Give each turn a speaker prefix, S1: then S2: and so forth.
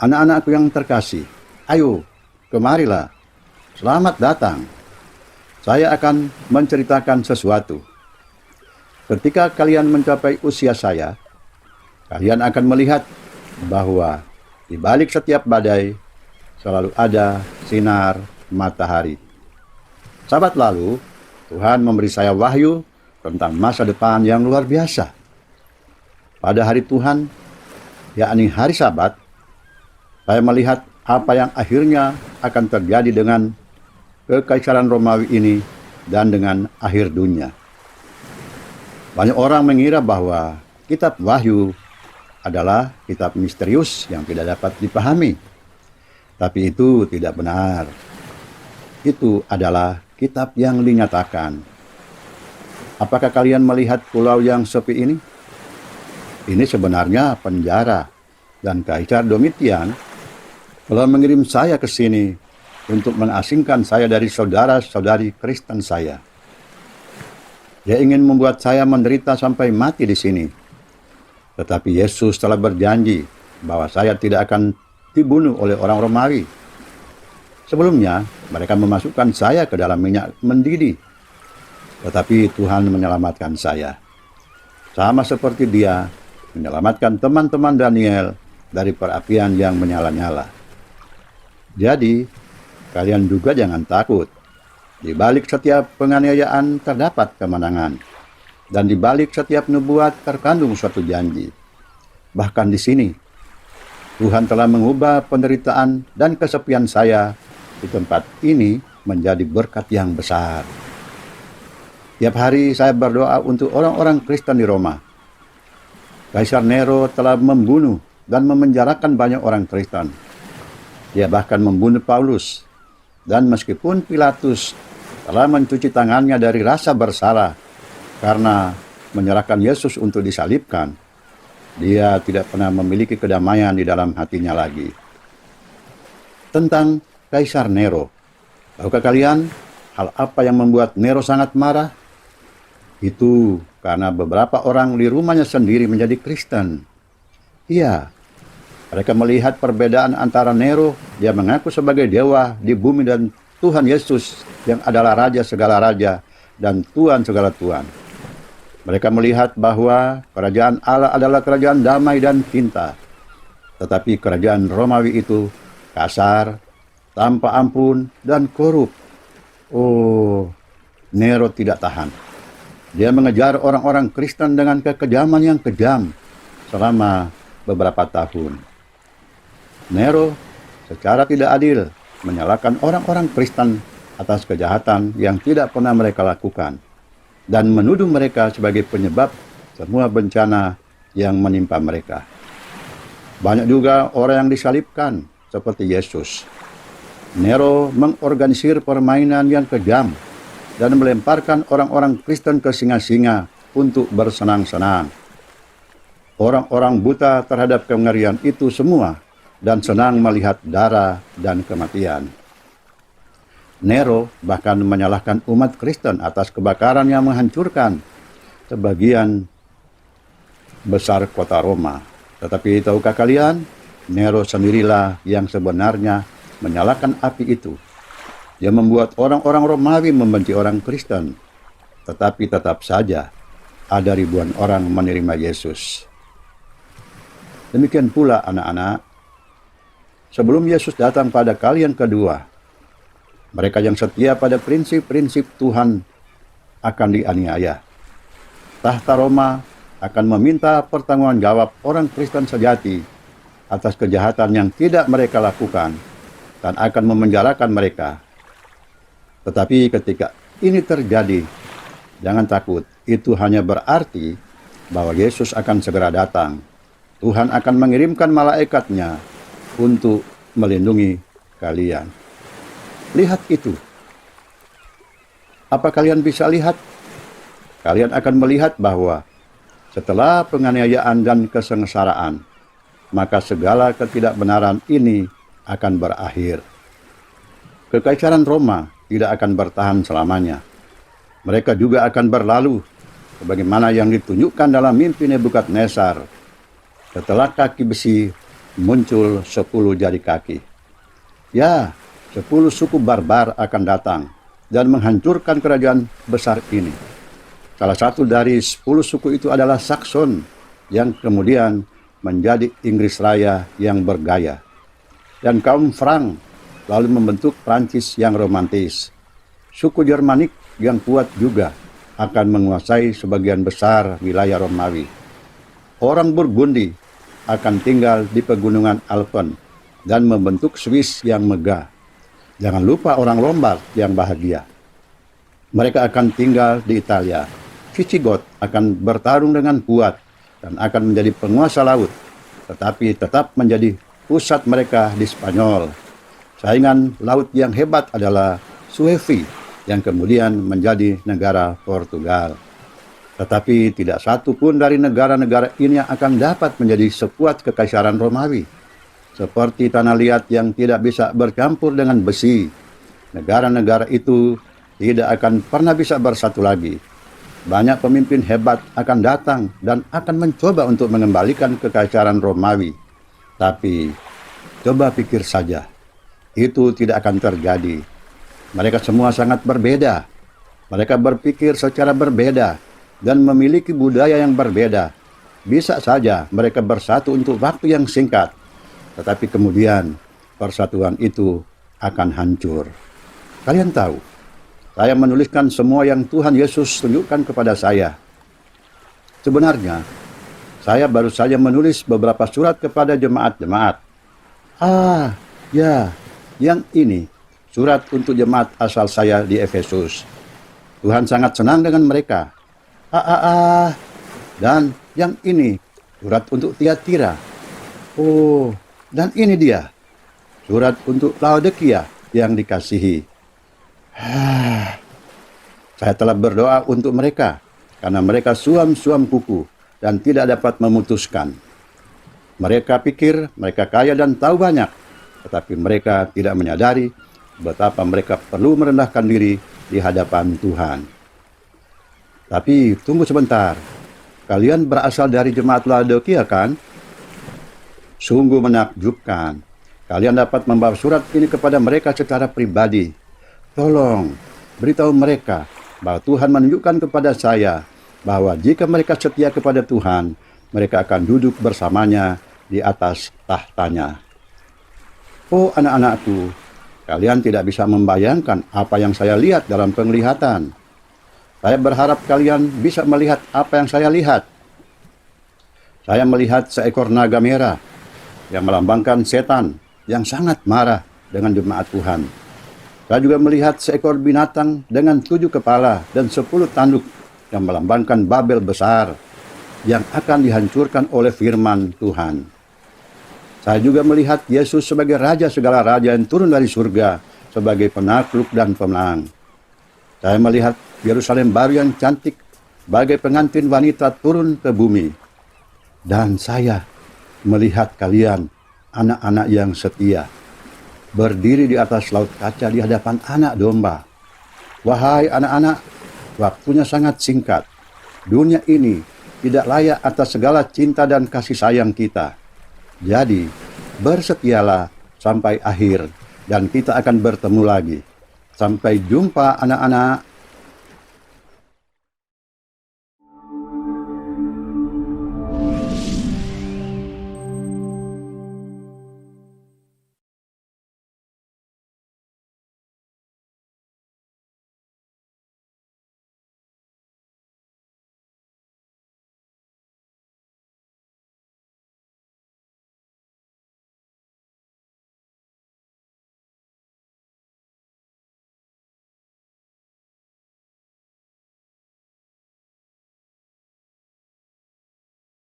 S1: Anak-anakku yang terkasih, ayo, kemarilah, selamat datang. Saya akan menceritakan sesuatu. Ketika kalian mencapai usia saya, kalian akan melihat bahwa di balik setiap badai selalu ada sinar matahari. Sabat lalu, Tuhan memberi saya wahyu tentang masa depan yang luar biasa. Pada hari Tuhan, yakni hari Sabat, saya melihat apa yang akhirnya akan terjadi dengan kekaisaran Romawi ini dan dengan akhir dunia. Banyak orang mengira bahwa kitab Wahyu adalah kitab misterius yang tidak dapat dipahami. Tapi itu tidak benar. Itu adalah kitab yang dinyatakan. Apakah kalian melihat pulau yang sepi ini? Ini sebenarnya penjara, dan Kaisar Domitian telah mengirim saya ke sini untuk mengasingkan saya dari saudara-saudari Kristen saya. Dia ingin membuat saya menderita sampai mati di sini. Tetapi Yesus telah berjanji bahwa saya tidak akan dibunuh oleh orang Romawi. Sebelumnya, mereka memasukkan saya ke dalam minyak mendidih. Tetapi Tuhan menyelamatkan saya. Sama seperti Dia menyelamatkan teman-teman Daniel dari perapian yang menyala-nyala. Jadi, kalian juga jangan takut. Di balik setiap penganiayaan terdapat kemenangan. Dan di balik setiap nubuat terkandung suatu janji. Bahkan di sini, Tuhan telah mengubah penderitaan dan kesepian saya di tempat ini menjadi berkat yang besar. Tiap hari saya berdoa untuk orang-orang Kristen di Roma. Kaisar Nero telah membunuh dan memenjarakan banyak orang Kristen. Dia bahkan membunuh Paulus. Dan meskipun Pilatus telah mencuci tangannya dari rasa bersalah karena menyerahkan Yesus untuk disalibkan, dia tidak pernah memiliki kedamaian di dalam hatinya lagi. Tentang Kaisar Nero, tahukah kalian hal apa yang membuat Nero sangat marah? Itu karena beberapa orang di rumahnya sendiri menjadi Kristen. Iya, mereka melihat perbedaan antara Nero, dia mengaku sebagai dewa di bumi, dan Tuhan Yesus yang adalah Raja segala raja dan Tuhan segala Tuhan. Mereka melihat bahwa kerajaan Allah adalah kerajaan damai dan cinta. Tetapi kerajaan Romawi itu kasar, tanpa ampun, dan korup. Oh, Nero tidak tahan. Dia mengejar orang-orang Kristen dengan kekejaman yang kejam selama beberapa tahun. Nero secara tidak adil menyalahkan orang-orang Kristen atas kejahatan yang tidak pernah mereka lakukan dan menuduh mereka sebagai penyebab semua bencana yang menimpa mereka. Banyak juga orang yang disalibkan seperti Yesus. Nero mengorganisir permainan yang kejam dan melemparkan orang-orang Kristen ke singa-singa untuk bersenang-senang. Orang-orang buta terhadap kengerian itu semua dan senang melihat darah dan kematian. Nero bahkan menyalahkan umat Kristen atas kebakaran yang menghancurkan sebagian besar kota Roma. Tetapi tahukah kalian, Nero sendirilah yang sebenarnya menyalakan api itu. Dia membuat orang-orang Romawi membenci orang Kristen. Tetapi tetap saja ada ribuan orang menerima Yesus. Demikian pula anak-anak, sebelum Yesus datang pada kali yang kedua, mereka yang setia pada prinsip-prinsip Tuhan akan dianiaya. Tahta Roma akan meminta pertanggungan-jawab orang Kristen sejati atas kejahatan yang tidak mereka lakukan dan akan memenjarakan mereka. Tetapi ketika ini terjadi, jangan takut, itu hanya berarti bahwa Yesus akan segera datang. Tuhan akan mengirimkan malaikatnya untuk melindungi kalian. Lihat itu. Apa kalian bisa lihat? Kalian akan melihat bahwa setelah penganiayaan dan kesengsaraan, maka segala ketidakbenaran ini akan berakhir. Kekaisaran Roma tidak akan bertahan selamanya. Mereka juga akan berlalu, sebagaimana yang ditunjukkan dalam mimpi Nebukadnezar. Setelah kaki besi muncul 10 jari kaki. Ya, 10 suku barbar akan datang dan menghancurkan kerajaan besar ini. Salah satu dari 10 suku itu adalah Sakson, yang kemudian menjadi Inggris Raya yang bergaya. Dan kaum Frank lalu membentuk Prancis yang romantis. Suku Germanik yang kuat juga akan menguasai sebagian besar wilayah Romawi. Orang Burgundi akan tinggal di pegunungan Alpen dan membentuk Swiss yang megah. Jangan lupa orang Lombard yang bahagia. Mereka akan tinggal di Italia. Visigoth akan bertarung dengan kuat dan akan menjadi penguasa laut, tetapi tetap menjadi pusat mereka di Spanyol. Saingan laut yang hebat adalah Suevi, yang kemudian menjadi negara Portugal. Tetapi tidak satu pun dari negara-negara ini yang akan dapat menjadi sekuat kekaisaran Romawi. Seperti tanah liat yang tidak bisa bercampur dengan besi, negara-negara itu tidak akan pernah bisa bersatu lagi. Banyak pemimpin hebat akan datang dan akan mencoba untuk mengembalikan kekaisaran Romawi. Tapi coba pikir saja, itu tidak akan terjadi. Mereka semua sangat berbeda. Mereka berpikir secara berbeda dan memiliki budaya yang berbeda. Bisa saja mereka bersatu untuk waktu yang singkat, tetapi kemudian persatuan itu akan hancur. Kalian tahu, saya menuliskan semua yang Tuhan Yesus tunjukkan kepada saya. Sebenarnya, saya baru saja menulis beberapa surat kepada jemaat-jemaat. Ya, yang ini surat untuk jemaat asal saya di Efesus. Tuhan sangat senang dengan mereka. Dan yang ini surat untuk Tiatira. Oh, dan ini dia surat untuk Laodikia yang dikasihi. Saya telah berdoa untuk mereka karena mereka suam-suam kuku dan tidak dapat memutuskan. Mereka pikir mereka kaya dan tahu banyak, tetapi mereka tidak menyadari betapa mereka perlu merendahkan diri di hadapan Tuhan. Tapi tunggu sebentar, kalian berasal dari jemaat Laodikia kan? Sungguh menakjubkan. Kalian dapat membawa surat ini kepada mereka secara pribadi. Tolong beritahu mereka bahwa Tuhan menunjukkan kepada saya bahwa jika mereka setia kepada Tuhan, mereka akan duduk bersamanya di atas tahtanya. Oh anak-anakku, kalian tidak bisa membayangkan apa yang saya lihat dalam penglihatan. Saya berharap kalian bisa melihat apa yang saya lihat. Saya melihat seekor naga merah yang melambangkan setan yang sangat marah dengan jemaat Tuhan. Saya juga melihat seekor binatang dengan 7 kepala dan 10 tanduk yang melambangkan Babel besar yang akan dihancurkan oleh firman Tuhan. Saya juga melihat Yesus sebagai Raja segala raja yang turun dari surga sebagai penakluk dan pemenang. Saya melihat Yerusalem baru yang cantik bagai pengantin wanita turun ke bumi. Dan saya melihat kalian, anak-anak yang setia, berdiri di atas laut kaca di hadapan anak domba. Wahai anak-anak, waktunya sangat singkat. Dunia ini tidak layak atas segala cinta dan kasih sayang kita. Jadi, bersetialah sampai akhir dan kita akan bertemu lagi. Sampai jumpa anak-anak.